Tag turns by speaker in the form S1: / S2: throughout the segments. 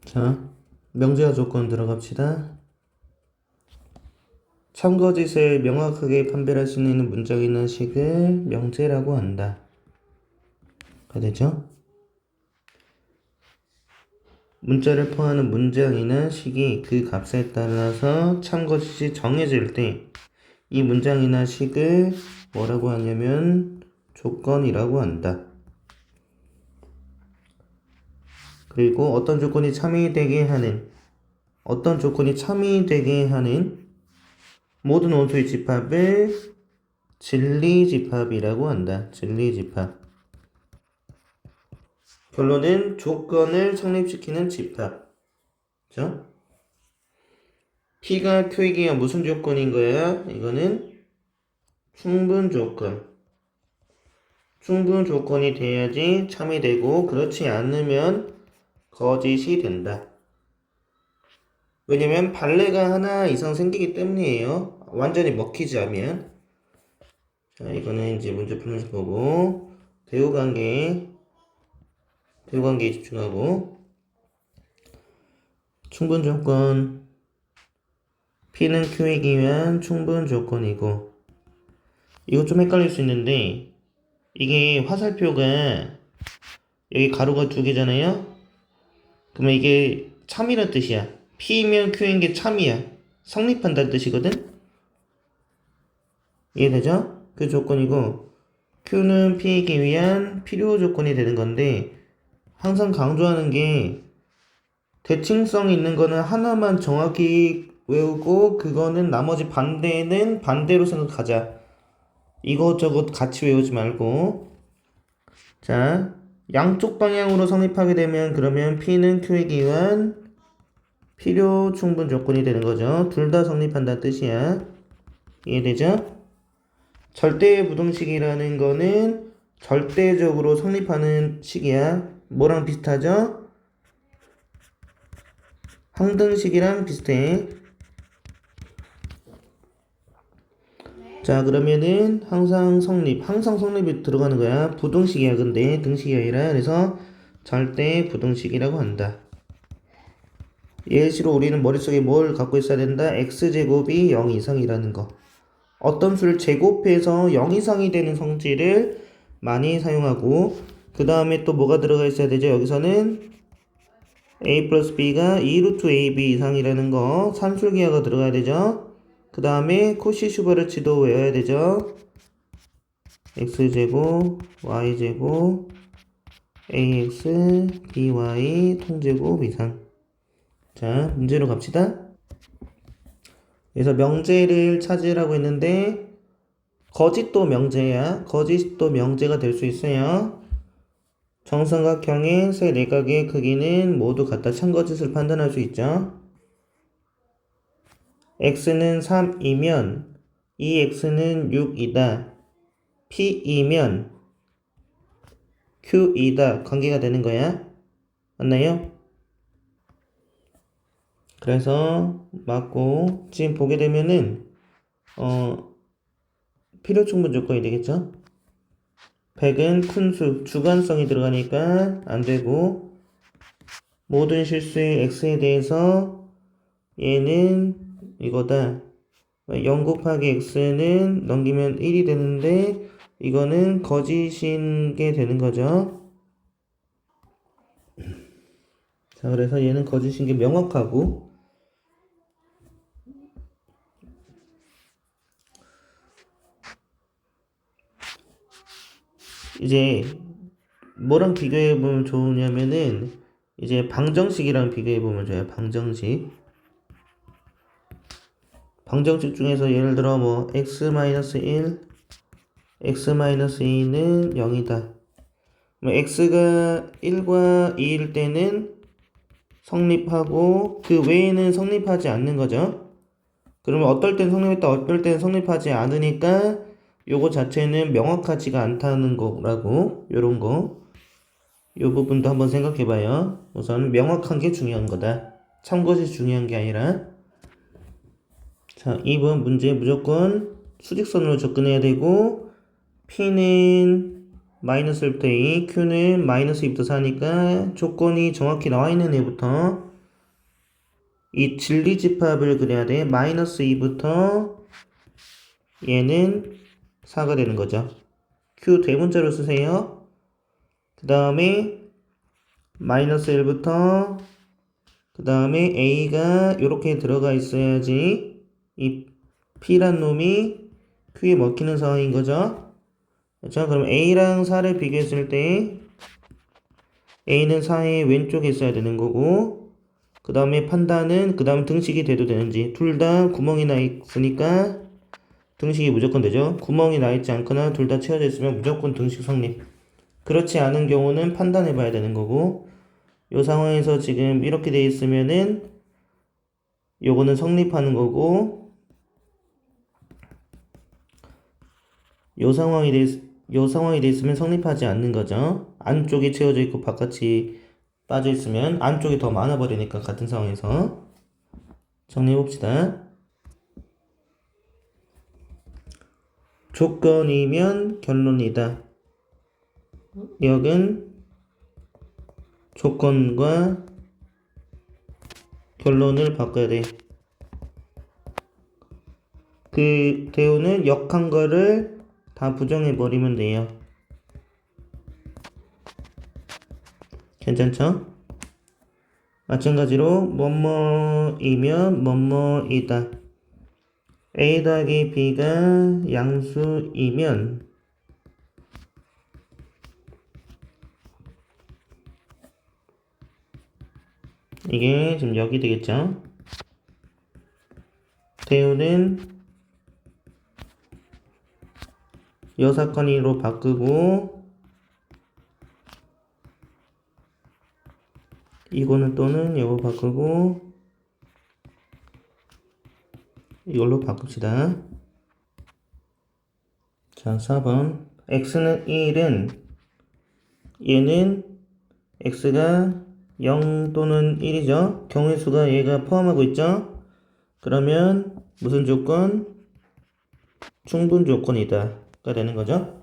S1: 자, 명제와 조건 들어갑시다. 참거짓을 명확하게 판별할 수 있는 문장이나 식을 명제라고 한다. 가 되죠? 문자를 포함하는 문장이나 식이 그 값에 따라서 참거짓이 정해질 때 이 문장이나 식을 뭐라고 하냐면 조건이라고 한다. 그리고 어떤 조건이 참여되게 하는 모든 원소의 집합을 진리집합이라고 한다. 진리집합. 결론은 조건을 성립시키는 집합. 그죠? P가 Q이기가 무슨 조건인 거야? 이거는 충분 조건. 충분 조건이 돼야지 참여되고 그렇지 않으면 거짓이 된다. 왜냐면 발레가 하나 이상 생기기 때문이에요. 완전히 먹히지 않으면. 자, 이거는 이제 문제 풀면서 보고 대우관계에 집중하고 충분 조건 P는 Q이기 위한 충분 조건이고 이거 좀 헷갈릴 수 있는데 이게 화살표가 여기 가로가 두 개잖아요. 그러면 이게 참이란 뜻이야. P면 Q인 게 참이야. 성립한다는 뜻이거든. 이해되죠? 그 조건이고 Q는 P이기 위한 필요 조건이 되는 건데 항상 강조하는 게 대칭성 있는 거는 하나만 정확히 외우고 그거는 나머지 반대는 반대로 생각하자. 이것저것 같이 외우지 말고. 자, 양쪽 방향으로 성립하게 되면 그러면 P는 Q이기 위한 필요 충분 조건이 되는 거죠. 둘 다 성립한다는 뜻이야. 이해되죠? 절대 부등식이라는 거는 절대적으로 성립하는 식이야. 뭐랑 비슷하죠? 항등식이랑 비슷해. 자, 그러면은 항상 성립이 들어가는 거야. 부등식이야. 근데 등식이 아니라. 그래서 절대 부등식이라고 한다. 예시로 우리는 머릿속에 뭘 갖고 있어야 된다? x제곱이 0 이상이라는 거. 어떤 수를 제곱해서 0 이상이 되는 성질을 많이 사용하고 그 다음에 또 뭐가 들어가 있어야 되죠? 여기서는 a 플러스 b가 2루트 ab 이상이라는 거 산술기하가 들어가야 되죠? 그 다음에 코시 슈버르츠도 외워야 되죠? x제곱 y제곱 ax by 통제곱 이상. 자, 문제로 갑시다. 그래서 명제를 찾으라고 했는데 거짓도 명제야. 거짓도 명제가 될 수 있어요. 정삼각형의 세 내각의 크기는 모두 같다. 참거짓을 판단할 수 있죠. x는 3이면 2x는 6이다. p이면 q이다. 관계가 되는 거야. 맞나요? 그래서 맞고 지금 보게 되면은 필요 충분 조건이 되겠죠. 100은 큰 수, 주관성이 들어가니까 안 되고 모든 실수의 x에 대해서 얘는 이거다. 0 곱하기 x는 넘기면 1이 되는데 이거는 거짓인 게 되는 거죠. 자, 그래서 얘는 거짓인 게 명확하고 이제 뭐랑 비교해 보면 좋으냐면은 이제 방정식이랑 비교해 보면 좋아요. 방정식 중에서 예를 들어 뭐 x-1 x-2는 0이다. x가 1과 2일 때는 성립하고 그 외에는 성립하지 않는 거죠. 그러면 어떨 땐 성립했다 어떨 땐 성립하지 않으니까 요거 자체는 명확하지가 않다는 거라고. 요런 거 요 부분도 한번 생각해 봐요. 우선 명확한 게 중요한 거다. 참고시 중요한 게 아니라. 자, 2번 문제 무조건 수직선으로 접근해야 되고 P는 마이너스 1부터 2, Q는 마이너스 2부터 4니까 조건이 정확히 나와 있는 애부터 이 진리집합을 그려야 돼. 마이너스 2부터 얘는 4가 되는 거죠. Q 대문자로 쓰세요. 그 다음에 마이너스 1부터 그 다음에 A가 이렇게 들어가 있어야지 이 P란 놈이 Q에 먹히는 상황인 거죠. 그렇죠? 그럼 A랑 4를 비교했을 때 A는 4의 왼쪽에 있어야 되는 거고 그 다음에 판단은 그 다음 등식이 돼도 되는지 둘 다 구멍이 나 있으니까 등식이 무조건 되죠. 구멍이 나 있지 않거나 둘 다 채워져 있으면 무조건 등식 성립. 그렇지 않은 경우는 판단해 봐야 되는 거고 이 상황에서 지금 이렇게 돼 있으면은 요거는 성립하는 거고 요 상황이 돼 있으면 성립하지 않는 거죠. 안쪽이 채워져 있고 바깥이 빠져 있으면 안쪽이 더 많아 버리니까 같은 상황에서 정리해 봅시다. 조건이면 결론이다. 여긴 조건과 결론을 바꿔야 돼. 그 대우는 역한 거를 다 부정해 버리면 돼요. 괜찮죠? 마찬가지로 뭐뭐이면 뭐뭐이다. A 더하기 B가 양수이면 이게 지금 여기 되겠죠? 대우는 여사건이로 바꾸고 이거는 또는 이거 바꾸고 이걸로 바꿉시다. 자, 4번 x는 1은 얘는 x가 0 또는 1이죠. 경우의 수가 얘가 포함하고 있죠. 그러면 무슨 조건? 충분 조건이다 가 되는 거죠.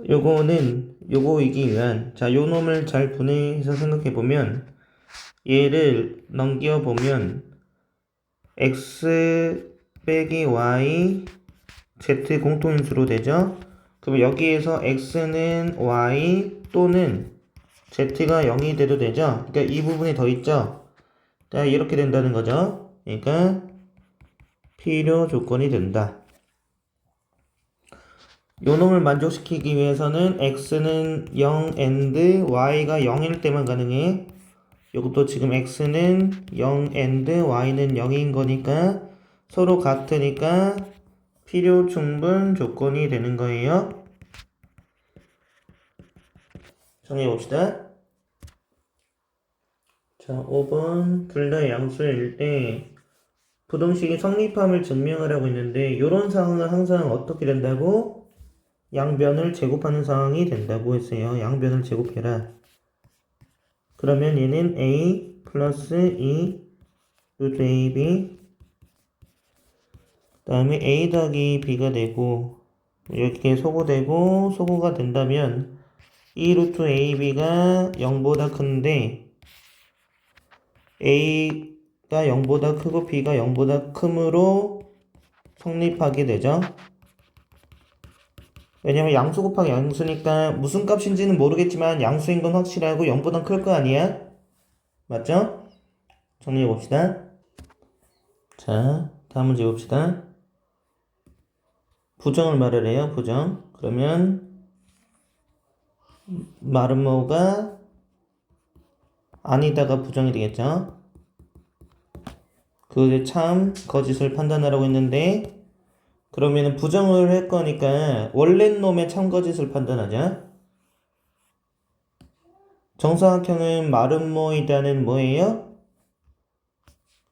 S1: 요거는 요거이기 위한 자, 요 놈을 잘 분해해서 생각해 보면 얘를 넘겨 보면 x 빼기 y z 공통인수로 되죠. 그럼 여기에서 x는 y 또는 z가 0이 돼도 되죠. 그러니까 이 부분이 더 있죠. 자, 이렇게 된다는 거죠. 그러니까 필요 조건이 된다. 요 놈을 만족시키기 위해서는 x는 0 and y가 0일 때만 가능해. 요것도 지금 x는 0 and y는 0인 거니까 서로 같으니까 필요 충분 조건이 되는 거예요. 정리해 봅시다. 자, 5번 둘 다 양수일 때 부등식이 성립함을 증명하라고 했는데 이런 상황은 항상 어떻게 된다고? 양변을 제곱하는 상황이 된다고 했어요. 양변을 제곱해라. 그러면 얘는 a 플러스 2 루트 ab 그 다음에 a 더하기 b가 되고 이렇게 소거되고 소거가 된다면 2 루트 ab가 0보다 큰데 a가 0보다 크고 b가 0보다 크므로 성립하게 되죠. 왜냐면 양수 곱하기 양수니까 무슨 값인지는 모르겠지만 양수인 건 확실하고 0보다 클 거 아니야? 맞죠? 정리해 봅시다. 자, 다음 문제 봅시다. 부정을 말하래요. 부정. 그러면 말은 뭐가 아니다가 부정이 되겠죠. 그게 참 거짓을 판단하라고 했는데 그러면은 부정을 할 거니까 원래 놈의 참거짓을 판단하자. 정사각형은 마름모이다는 뭐예요?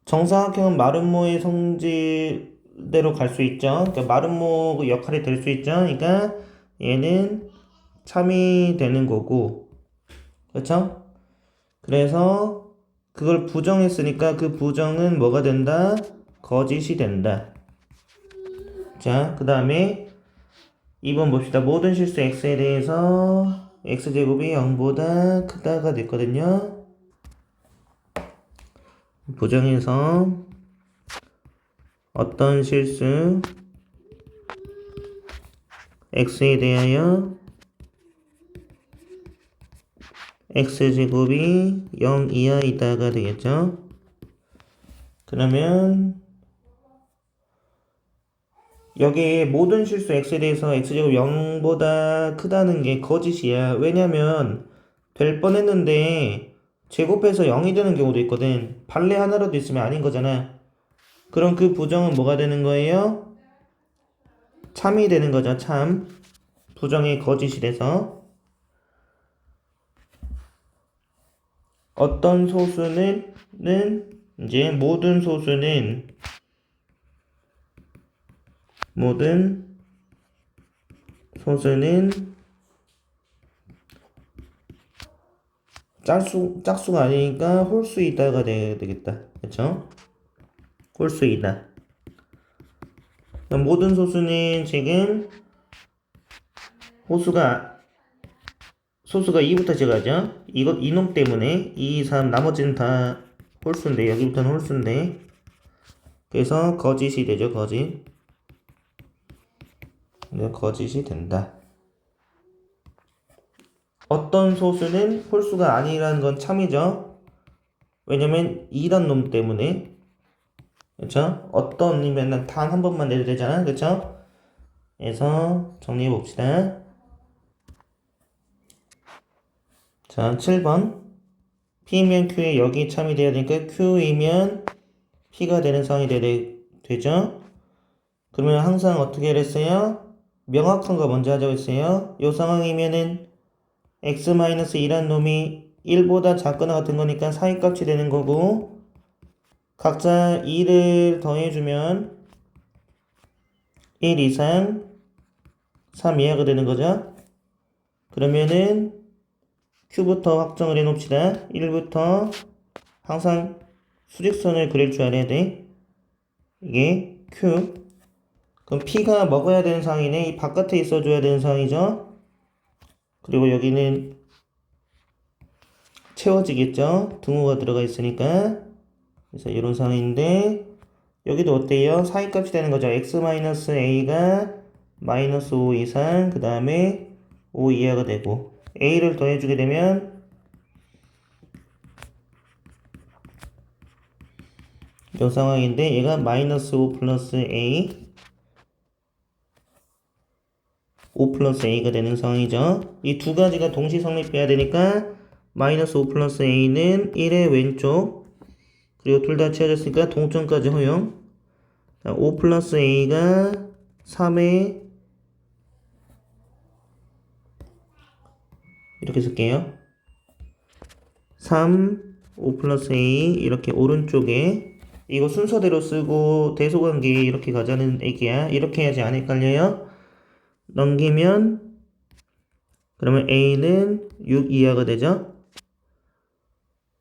S1: 정사각형은 마름모의 성질대로 갈 수 있죠. 그러니까 마름모 역할이 될 수 있죠. 그러니까 얘는 참이 되는 거고, 그렇죠? 그래서 그걸 부정했으니까 그 부정은 뭐가 된다? 거짓이 된다. 자, 그 다음에 2번 봅시다. 모든 실수 x에 대해서 x제곱이 0보다 크다가 됐거든요. 부정에서 어떤 실수 x에 대하여 x제곱이 0 이하이다가 되겠죠. 그러면 여기 모든 실수 x에 대해서 x제곱 0보다 크다는 게 거짓이야. 왜냐면 될 뻔했는데 제곱해서 0이 되는 경우도 있거든. 발레 하나라도 있으면 아닌 거잖아. 그럼 그 부정은 뭐가 되는 거예요? 참이 되는 거죠. 참. 부정이 거짓이 돼서 어떤 소수는 이제 모든 소수는 짝수가 아니니까 홀수이다가 되겠다. 그쵸? 홀수이다. 모든 소수는 지금 소수가 2부터 시작하죠. 이놈 때문에 2, 3 나머지는 다 홀수인데 여기부터는 홀수인데 그래서 거짓이 되죠. 거짓. 네, 거짓이 된다. 어떤 소수는 홀수가 아니라는 건 참이죠. 왜냐면 2란 놈 때문에. 그쵸? 어떤 이면 단 한 번만 내도 되잖아. 그쵸? 그래서 정리해 봅시다. 자, 7번. P면 Q에 여기 참이 돼야 되니까 Q이면 P가 되는 상황이 되죠? 그러면 항상 어떻게 했어요? 명확한 거 먼저 하자고 했어요. 이 상황이면은 x-2란 놈이 1보다 작거나 같은 거니까 사이값이 되는 거고 각자 2를 더해주면 1 이상 3 이하가 되는 거죠. 그러면은 Q부터 확정을 해 놓읍시다. 1부터 항상 수직선을 그릴 줄 알아야 돼. 이게 Q. 그럼 P가 먹어야 되는 상황이네. 이 바깥에 있어줘야 되는 상황이죠. 그리고 여기는 채워지겠죠. 등호가 들어가 있으니까. 그래서 이런 상황인데 여기도 어때요? 사이값이 되는 거죠. x-a가 마이너스 5 이상 그 다음에 5 이하가 되고 a를 더해주게 되면 이 상황인데 얘가 마이너스 5 플러스 a 5 플러스 a가 되는 상황이죠. 이 두 가지가 동시 성립해야 되니까 마이너스 5 플러스 a는 1의 왼쪽 그리고 둘 다 채워졌으니까 동점까지 허용. 5 플러스 a가 3의 이렇게 쓸게요. 3, 5 플러스 a 이렇게 오른쪽에 이거 순서대로 쓰고 대소관계 이렇게 가자는 얘기야. 이렇게 해야지 안 헷갈려요. 넘기면 그러면 a는 6 이하가 되죠.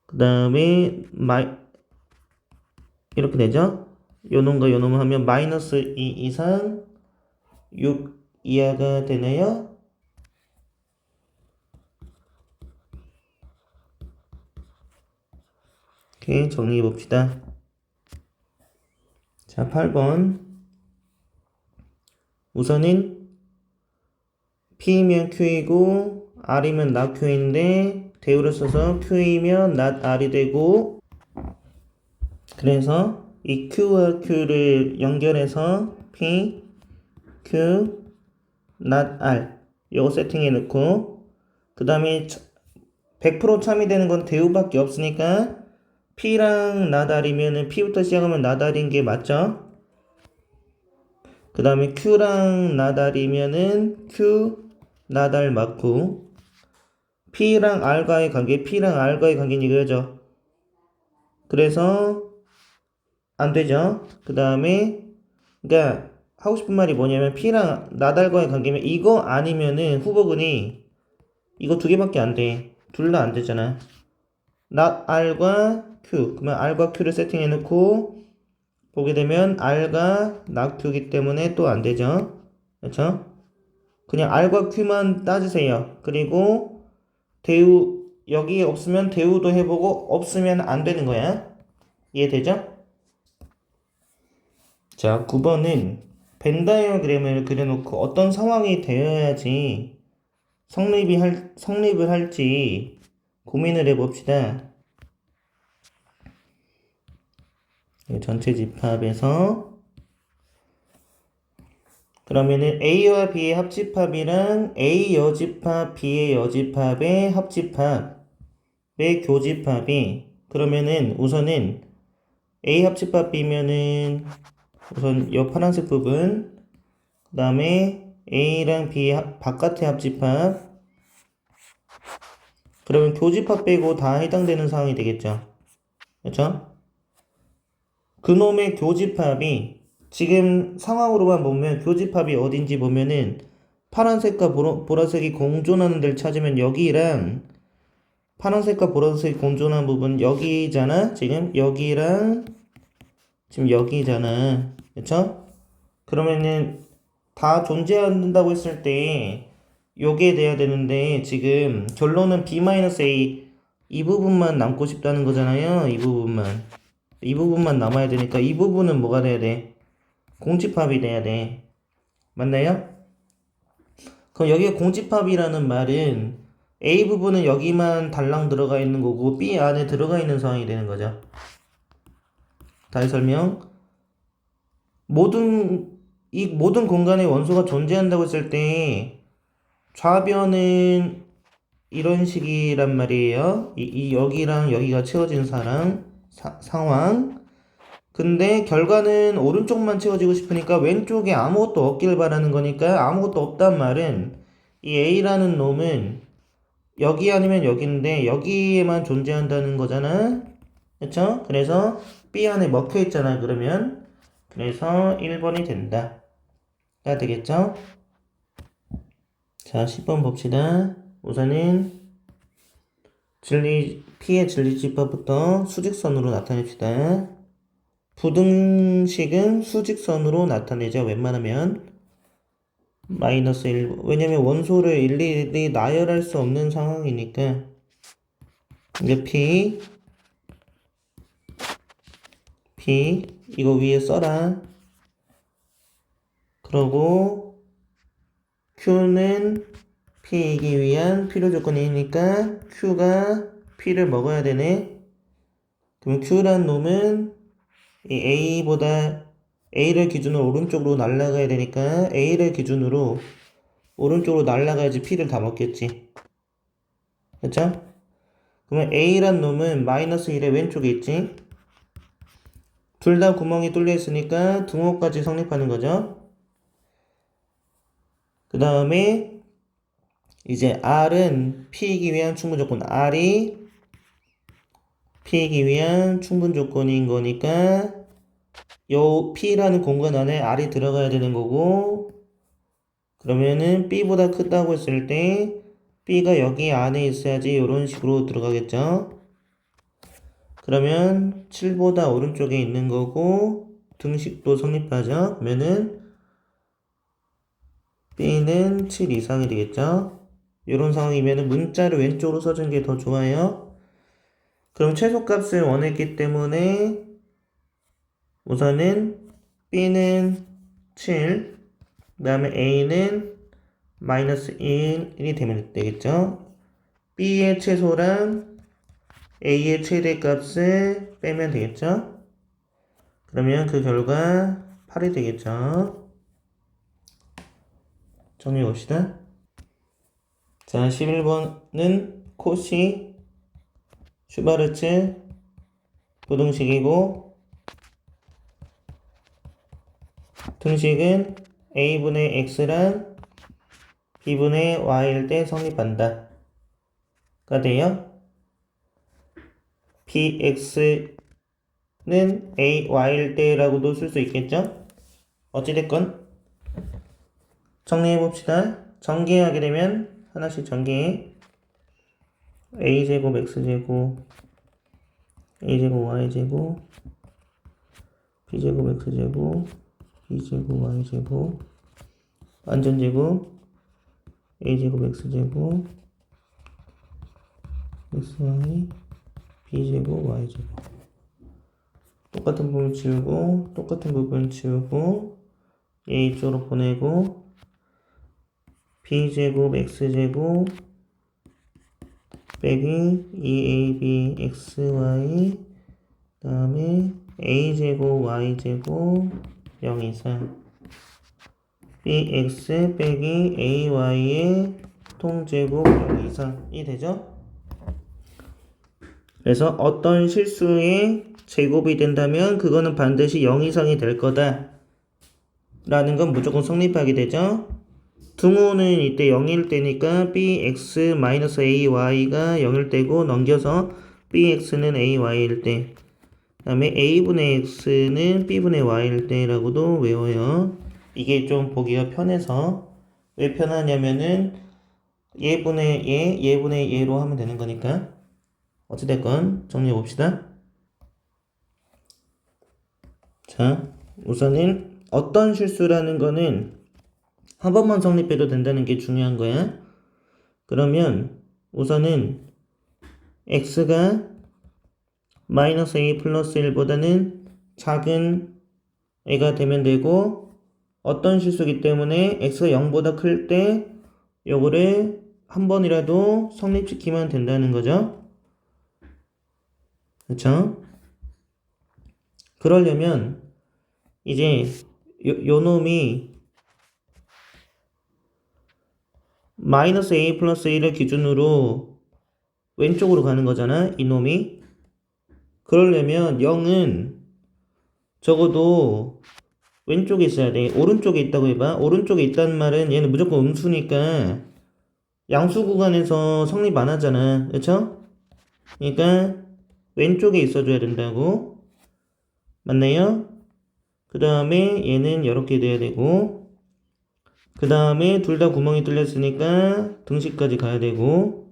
S1: 그 다음에 이렇게 되죠. 요놈과 요놈 하면 마이너스 2 이상 6 이하가 되네요. 이렇게 정리해 봅시다. 자, 8번. 우선은 P이면 Q이고 R이면 not Q인데 대우를 써서 Q이면 not R이 되고 그래서 이 Q와 Q를 연결해서 P, Q, not R 요거 세팅해 놓고 그 다음에 100% 참이 되는 건 대우밖에 없으니까 P랑 not R이면은 P부터 시작하면 not R인 게 맞죠? 그 다음에 Q랑 not R이면은 Q, not R 맞고 P랑 R과의 관계, P랑 R과의 관계는 이거죠. 그래서 안 되죠. 그 다음에 그러니까 하고 싶은 말이 뭐냐면 P랑 not R과의 관계면 이거 아니면은 후보군이 이거 두 개밖에 안 돼. 둘 다 안 되잖아. not R과 Q. 그러면 R과 Q를 세팅해 놓고 보게 되면 R가 not Q이기 때문에 또 안 되죠. 그렇죠? 그냥 R과 Q만 따지세요. 그리고 대우 여기에 없으면 대우도 해보고 없으면 안 되는 거야. 이해되죠? 자, 9번은 벤 다이어그램을 그려놓고 어떤 상황이 되어야지 성립을 할지 고민을 해봅시다. 전체 집합에서 그러면은 A와 B의 합집합이랑 A 여집합, B의 여집합의 합집합의 교집합이 그러면은 우선은 A 합집합 B면은 우선 이 파란색 부분 그 다음에 A랑 B 바깥의 합집합 그러면 교집합 빼고 다 해당되는 상황이 되겠죠. 그렇죠? 그놈의 교집합이 지금 상황으로만 보면 교집합이 어딘지 보면은 파란색과 보라색이 공존하는 데를 찾으면 여기랑 파란색과 보라색이 공존하는 부분 여기잖아. 지금 여기랑 지금 여기잖아. 그쵸? 그러면은 다 존재한다고 했을 때 요게 돼야 되는데 지금 결론은 B-A 이 부분만 남고 싶다는 거잖아요. 이 부분만 남아야 되니까 이 부분은 뭐가 돼야 돼? 공집합이 돼야 돼. 맞나요? 그럼 여기에 공집합이라는 말은 A 부분은 여기만 달랑 들어가 있는 거고 B 안에 들어가 있는 상황이 되는 거죠. 다시 설명. 이 모든 공간에 원소가 존재한다고 했을 때 좌변은 이런 식이란 말이에요. 여기랑 여기가 채워진 상황. 근데 결과는 오른쪽만 채워지고 싶으니까 왼쪽에 아무것도 없길 바라는 거니까 아무것도 없단 말은 이 A라는 놈은 여기 아니면 여기인데 여기에만 존재한다는 거잖아. 그쵸? 그래서 B 안에 먹혀 있잖아. 그러면 그래서 1번이 된다. 가 되겠죠? 자, 10번 봅시다. 우선은 P의 진리집합부터 수직선으로 나타냅시다. 부등식은 수직선으로 나타내죠. 웬만하면 마이너스 1. 왜냐면 원소를 일일이 나열할 수 없는 상황이니까. 이제 P 이거 위에 써라. 그러고 Q는 P이기 위한 필요 조건이니까 Q가 P를 먹어야 되네. 그럼 Q란 놈은 이 A를 기준으로 오른쪽으로 날아가야 되니까 A를 기준으로 오른쪽으로 날아가야지 P를 다 먹겠지. 그쵸? 그러면 A란 놈은 마이너스 1의 왼쪽에 있지. 둘 다 구멍이 뚫려 있으니까 등호까지 성립하는 거죠. 그 다음에 이제 R은 P이기 위한 충분 조건. R이 P이기 위한 충분 조건인 거니까 요 P라는 공간 안에 R이 들어가야 되는 거고 그러면은 B보다 크다고 했을 때 B가 여기 안에 있어야지 이런 식으로 들어가겠죠. 그러면 7보다 오른쪽에 있는 거고 등식도 성립하죠. 그러면은 B는 7 이상이 되겠죠. 이런 상황이면 문자를 왼쪽으로 써준 게 더 좋아요. 그럼 최소값을 원했기 때문에 우선은 B는 7, 그 다음에 A는 마이너스 1이 되면 되겠죠. B의 최소랑 A의 최대값을 빼면 되겠죠. 그러면 그 결과 8이 되겠죠. 정리해 봅시다. 자, 11번은 코시 슈바르츠 부등식이고 등식은 A분의 X랑 B분의 Y일 때 성립한다. 가 돼요. BX는 AY일 때라고도 쓸 수 있겠죠? 어찌됐건 정리해봅시다. 전개하게 되면 하나씩 전개 A제곱 X제곱 A제곱 Y제곱 B제곱 X제곱 B제곱 Y제곱 완전제곱 A제곱 X제곱 XY B제곱 Y제곱 똑같은 부분 지우고 똑같은 부분 지우고 얘 이쪽으로 보내고 b제곱 x제곱 빼기 2ab xy 그 다음에 a제곱 y제곱 0 이상 bx 빼기 ay의 통제곱 0 이상이 되죠. 그래서 어떤 실수의 제곱이 된다면 그거는 반드시 0 이상이 될 거다 라는 건 무조건 성립하게 되죠. 등호는 이때 0일 때니까 bx-ay가 0일 때고 넘겨서 bx는 ay일 때 그 다음에 a분의 x는 b분의 y일 때라고도 외워요. 이게 좀 보기가 편해서 왜 편하냐면은 얘분의 얘, 얘분의 얘로 하면 되는 거니까. 어찌됐건 정리해 봅시다. 자, 우선은 어떤 실수라는 거는 한 번만 성립해도 된다는 게 중요한 거야. 그러면 우선은 x가 마이너스 a 플러스 1보다는 작은 애가 되면 되고 어떤 실수기 때문에 x가 0보다 클 때 요거를 한 번이라도 성립시키면 된다는 거죠. 그쵸? 그러려면 이제 요 놈이 마이너스 a 플러스 1을 기준으로 왼쪽으로 가는 거잖아. 이 놈이. 그러려면 0은 적어도 왼쪽에 있어야 돼. 오른쪽에 있다고 해봐. 오른쪽에 있다는 말은 얘는 무조건 음수니까 양수 구간에서 성립 안 하잖아. 그쵸? 그러니까 왼쪽에 있어줘야 된다고. 맞나요? 그 다음에 얘는 이렇게 돼야 되고 그 다음에 둘 다 구멍이 뚫렸으니까 등식까지 가야 되고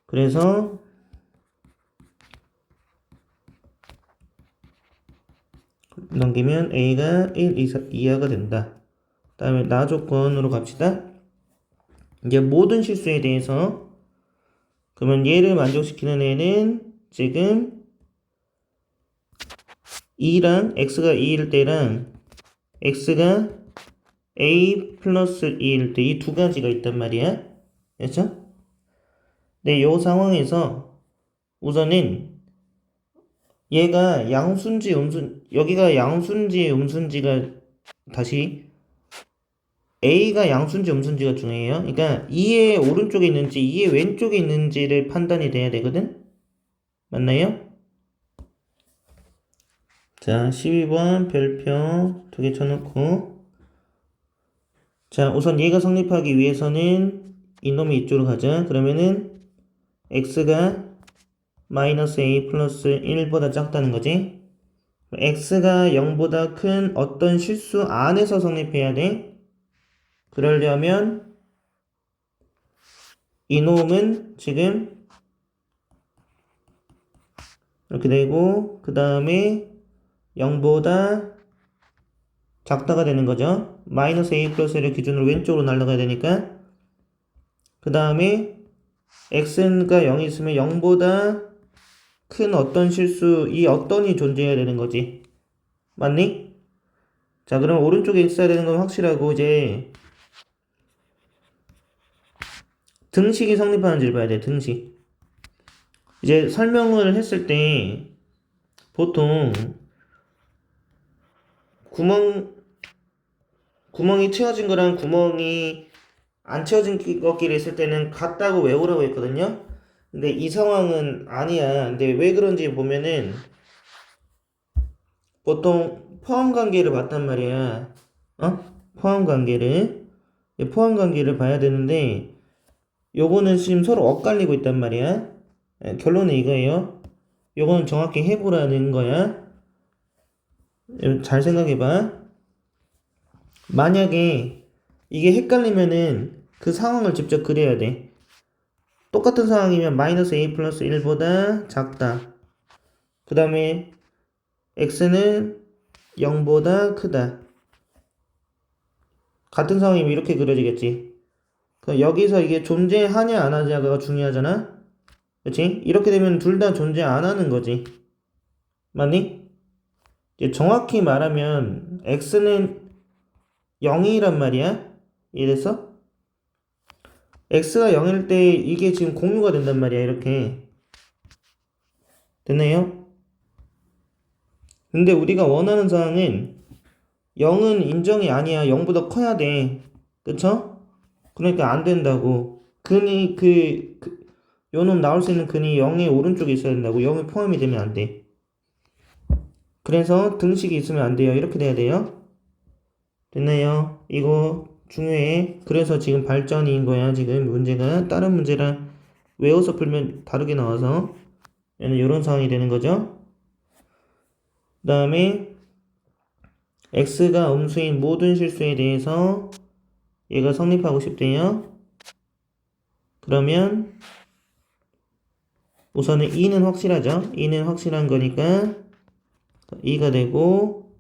S1: 그래서 넘기면 a가 1 이하가 된다. 그 다음에 나 조건으로 갑시다. 이제 모든 실수에 대해서 그러면 얘를 만족시키는 애는 지금 2랑 x가 2일 때랑 x가 a 플러스 2일 때 이 두 가지가 있단 말이야. 그렇죠? 네, 요 상황에서 우선은 얘가 양수인지 여기가 양수인지 음수인지가 다시 a가 양수인지 음수인지가 중요해요. 그러니까 2의 오른쪽에 있는지 2의 왼쪽에 있는지를 판단이 돼야 되거든. 맞나요? 자, 12번 별표 두 개 쳐놓고 자, 우선 얘가 성립하기 위해서는 이놈이 이쪽으로 가자. 그러면은 x가 마이너스 a 플러스 1보다 작다는 거지. x가 0보다 큰 어떤 실수 안에서 성립해야 돼. 그러려면 이놈은 지금 이렇게 되고 그 다음에 0보다 작다가 되는 거죠. 마이너스 a 플러스 1을 기준으로 왼쪽으로 날아가야 되니까 그 다음에 x가 0이 있으면 0보다 큰 어떤 실수 이 어떤이 존재해야 되는 거지. 맞니? 자, 그럼 오른쪽에 있어야 되는 건 확실하고 이제 등식이 성립하는지를 봐야 돼. 등식. 이제 설명을 했을 때 보통 구멍이 채워진 거랑 구멍이 안 채워진 것끼리 있을 때는 같다고 외우라고 했거든요. 근데 이 상황은 아니야. 근데 왜 그런지 보면은 보통 포함 관계를 봤단 말이야. 포함 관계를 봐야 되는데 요거는 지금 서로 엇갈리고 있단 말이야. 결론은 이거예요. 요거는 정확히 해보라는 거야. 잘 생각해봐. 만약에 이게 헷갈리면은 그 상황을 직접 그려야 돼. 똑같은 상황이면 마이너스 a 플러스 1보다 작다. 그 다음에 x는 0보다 크다. 같은 상황이면 이렇게 그려지겠지. 그럼 여기서 이게 존재하냐 안 하냐가 중요하잖아. 그치? 이렇게 되면 둘 다 존재 안 하는 거지. 맞니? 이제 정확히 말하면 x는 0이란 말이야. 이래서 x가 0일 때 이게 지금 공유가 된단 말이야. 이렇게 됐나요? 근데 우리가 원하는 사항은 0은 인정이 아니야. 0보다 커야 돼. 그쵸? 그러니까 안 된다고. 근이 요놈 나올 수 있는 근이 0의 오른쪽에 있어야 된다고. 0이 포함이 되면 안 돼. 그래서 등식이 있으면 안 돼요. 이렇게 돼야 돼요. 됐나요? 이거 중요해. 그래서 지금 발전인 거야. 지금 문제가 다른 문제랑 외워서 풀면 다르게 나와서 얘는 이런 상황이 되는 거죠. 그 다음에 x가 음수인 모든 실수에 대해서 얘가 성립하고 싶대요. 그러면 우선은 2는 확실하죠. 2는 확실한 거니까 2가 되고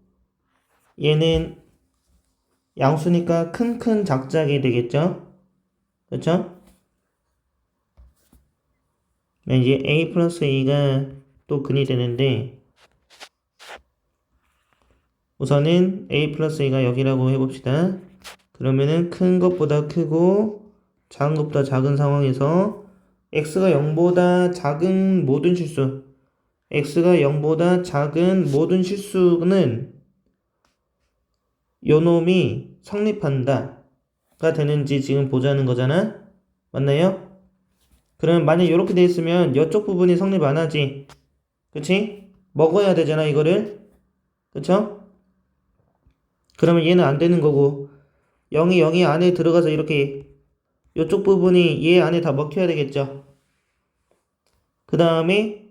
S1: 얘는 양수니까 큰 작작이 되겠죠. 그렇죠? 이제 a 플러스 2가 또 근이 되는데 우선은 a 플러스 2가 여기라고 해봅시다. 그러면은 큰 것보다 크고 작은 것보다 작은 상황에서 x가 0보다 작은 모든 실수 x가 0보다 작은 모든 실수는 요놈이 성립한다 가 되는지 지금 보자는 거잖아. 맞나요? 그러면 만약 이렇게 돼 있으면 이쪽 부분이 성립 안 하지. 그치? 먹어야 되잖아 이거를. 그쵸? 그러면 얘는 안 되는 거고 0이 안에 들어가서 이렇게 이쪽 부분이 얘 안에 다 먹혀야 되겠죠. 그 다음에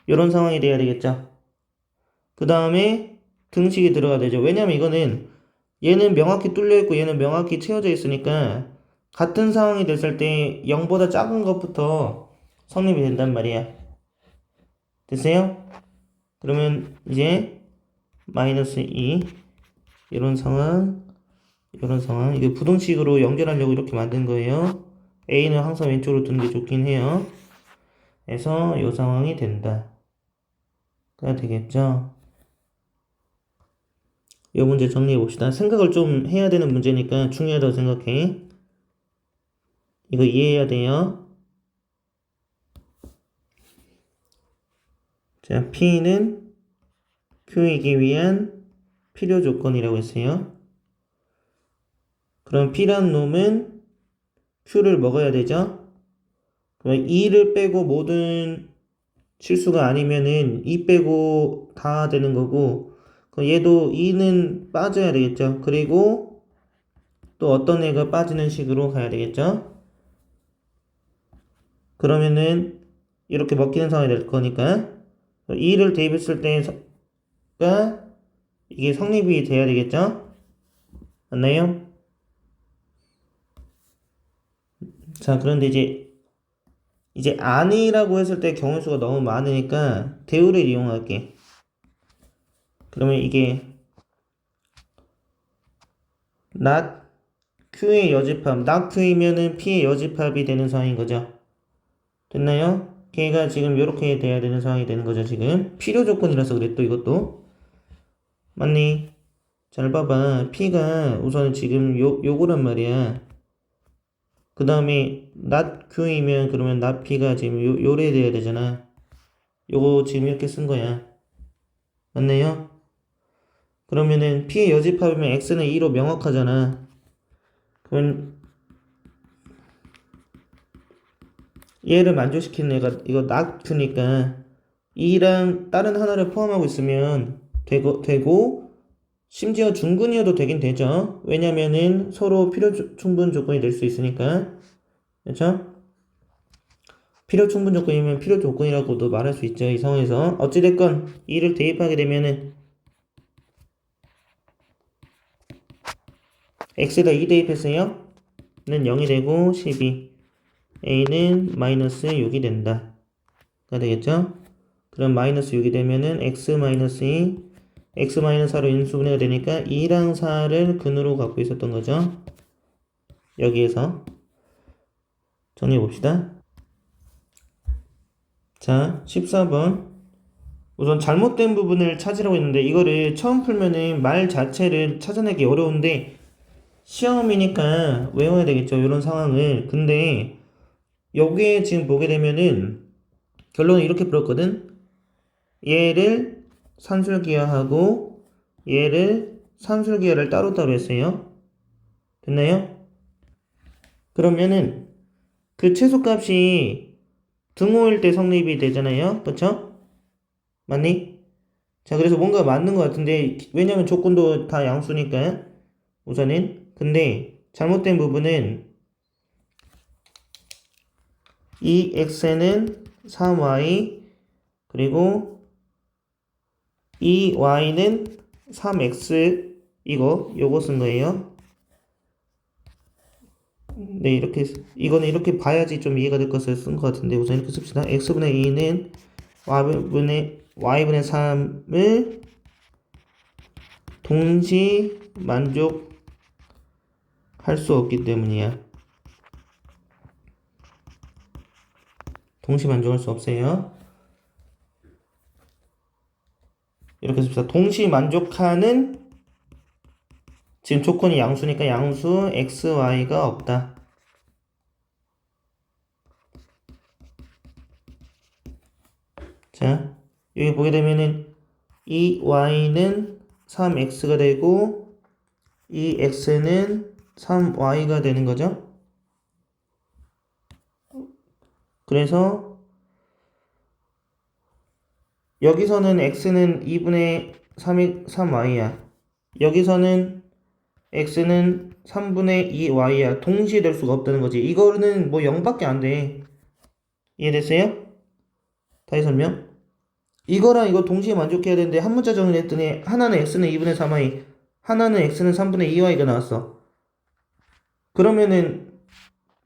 S1: 이런 상황이 돼야 되겠죠. 그 다음에 등식이 들어가야 되죠. 왜냐면 이거는 얘는 명확히 뚫려 있고 얘는 명확히 채워져 있으니까 같은 상황이 됐을 때 0보다 작은 것부터 성립이 된단 말이야. 됐어요? 그러면 이제 마이너스 2 이런 상황 이게 부등식으로 연결하려고 이렇게 만든 거예요. A는 항상 왼쪽으로 두는 게 좋긴 해요. 그래서 이 상황이 된다 가 되겠죠. 이 문제 정리해 봅시다. 생각을 좀 해야 되는 문제니까 중요하다고 생각해. 이거 이해해야 돼요. 자, P는 Q이기 위한 필요 조건이라고 했어요. 그럼 P란 놈은 Q를 먹어야 되죠. 그럼 2를 빼고 모든 실수가 아니면은 2 빼고 다 되는 거고, 그럼 얘도 2는 빠져야 되겠죠. 그리고 또 어떤 애가 빠지는 식으로 가야 되겠죠. 그러면은 이렇게 먹히는 상황이 될 거니까 2를 대입했을 때가 이게 성립이 돼야 되겠죠. 맞나요? 자, 그런데 이제 아니라고 했을 때 경우수가 너무 많으니까 대우를 이용할게. 그러면 이게 not Q의 여집합, not Q이면은 P의 여집합이 되는 상황인 거죠. 됐나요? 걔가 지금 이렇게 돼야 되는 상황이 되는 거죠. 지금 필요 조건이라서 그래. 또 이것도 맞니? 잘 봐봐. P가 우선 지금 요거란 말이야. 그 다음에 not Q이면 그러면 not P가 지금 요래 돼야 되잖아. 요거 지금 이렇게 쓴 거야. 맞네요? 그러면은 P의 여집합이면 X는 2로 명확하잖아. 그럼 얘를 만족시키는 애가 이거 not Q니까 2랑 다른 하나를 포함하고 있으면 되고 심지어 중근이어도 되긴 되죠. 왜냐면은 서로 필요 충분 조건이 될 수 있으니까. 그렇죠? 필요 충분 조건이면 필요 조건이라고도 말할 수 있죠. 이 상황에서 어찌됐건 2를 대입하게 되면은 x에다 2 대입했어요. 는 0이 되고 12 a는 마이너스 6이 된다 가 되겠죠. 그럼 마이너스 6이 되면은 x 마이너스 2 x 마이너스 4로 인수분해가 되니까 2랑 4를 근으로 갖고 있었던 거죠. 여기에서 정리해 봅시다. 자, 14번 우선 잘못된 부분을 찾으라고 했는데 이거를 처음 풀면은 말 자체를 찾아내기 어려운데 시험이니까 외워야 되겠죠. 이런 상황을. 근데 여기에 지금 보게 되면은 결론은 이렇게 풀었거든. 얘를 산술기하하고 얘를 산술기하를 따로따로 했어요. 됐나요? 그러면은 그 최소값이 등호일 때 성립이 되잖아요. 그쵸? 맞니? 자, 그래서 뭔가 맞는 것 같은데 왜냐면 조건도 다 양수니까 우선은. 근데 잘못된 부분은 이 x는 3y 그리고 이 y는 3x 요거 쓴 거예요. 네, 이거는 이렇게 봐야지 좀 이해가 될 것을 쓴 것 같은데 우선 이렇게 씁시다. x분의 2는 y분의 3을 동시 만족할 수 없기 때문이야. 동시 만족할 수 없어요. 이렇게 씁시다. 동시 만족하는 지금 조건이 양수니까 양수 x, y가 없다. 자, 여기 보게 되면은 이 y는 3x가 되고 이 x는 3y가 되는 거죠. 그래서 여기서는 x는 2분의 3y야. 여기서는 x는 3분의 2y야. 동시에 될 수가 없다는 거지. 이거는 뭐 0밖에 안 돼. 이해됐어요? 다시 설명. 이거랑 이거 동시에 만족해야 되는데 한 문자 정리를 했더니 하나는 x는 2분의 3y, 하나는 x는 3분의 2y가 나왔어. 그러면은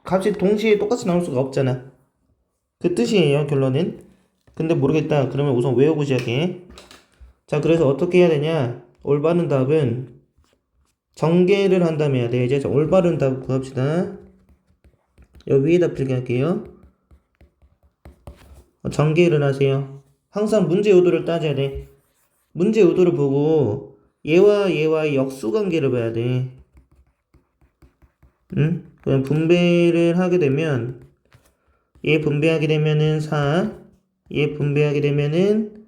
S1: 값이 동시에 똑같이 나올 수가 없잖아. 그 뜻이에요, 결론은. 근데 모르겠다. 그러면 우선 외우고 시작해. 자, 그래서 어떻게 해야 되냐? 올바른 답은 전개를 한다면 해야 돼. 이제 올바른 답 구합시다. 여기 위에다 필기할게요. 전개를 하세요. 항상 문제 의도를 따져야 돼. 문제 의도를 보고 얘와 얘와의 역수관계를 봐야 돼. 응? 그럼 분배를 하게 되면 얘 분배하게 되면은 4, 얘 분배하게 되면은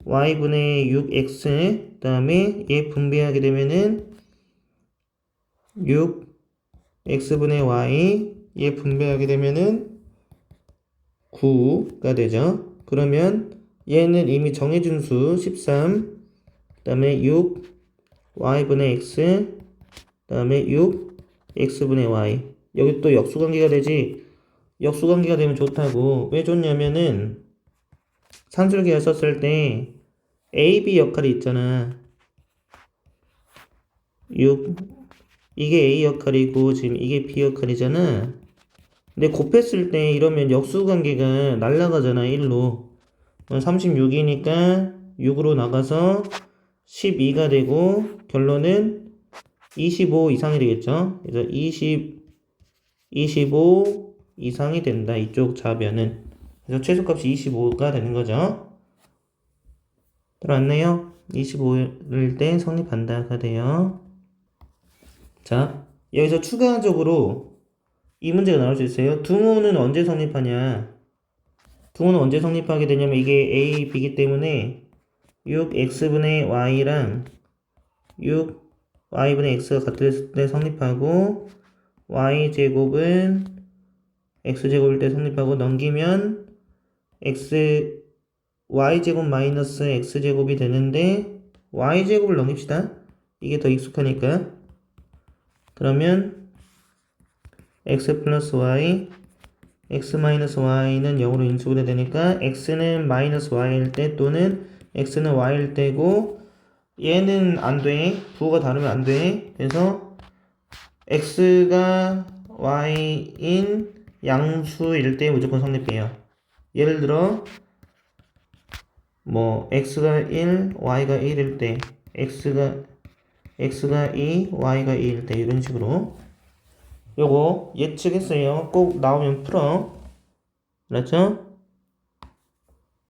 S1: y분의 6x, 그 다음에 얘 분배하게 되면은 6x분의 y, 얘 분배하게 되면은 9가 되죠. 그러면 얘는 이미 정해준 수 13, 그 다음에 6 y분의 x, 그 다음에 6 x분의 y. 여기 또 역수관계가 되지. 역수관계가 되면 좋다고. 왜 좋냐면은 산술기를 썼을 때 a, b 역할이 있잖아. 6 이게 a 역할이고 지금 이게 b 역할이잖아. 근데 곱했을 때 이러면 역수관계가 날라가잖아. 1로 36이니까 6으로 나가서 12가 되고 결론은 25 이상이 되겠죠. 그래서 25 이상이 된다. 이쪽 좌변은. 그래서 최소값이 25가 되는 거죠. 들어왔네요. 25일 때 성립한다가 돼요. 자, 여기서 추가적으로 이 문제가 나올 수 있어요. 등호는 언제 성립하냐? 등호는 언제 성립하게 되냐면 이게 a, b이기 때문에 6x분의 y랑 6y분의 x가 같을 때 성립하고 y제곱은 x제곱일 때 성립하고 넘기면 y제곱 마이너스 x제곱이 되는데 y제곱을 넘깁시다. 이게 더 익숙하니까. 그러면 x 플러스 y, x 마이너스 y는 0으로 인수분해 되니까 x는 마이너스 y일 때 또는 x는 y일 때고 얘는 안 돼. 부호가 다르면 안 돼. 그래서 x가 y인 양수일 때 무조건 성립해요. 예를 들어 뭐 x가 1, y가 1일 때 x가 2, y가 2일 때 이런 식으로 요거 예측했어요. 꼭 나오면 풀어. 알았죠?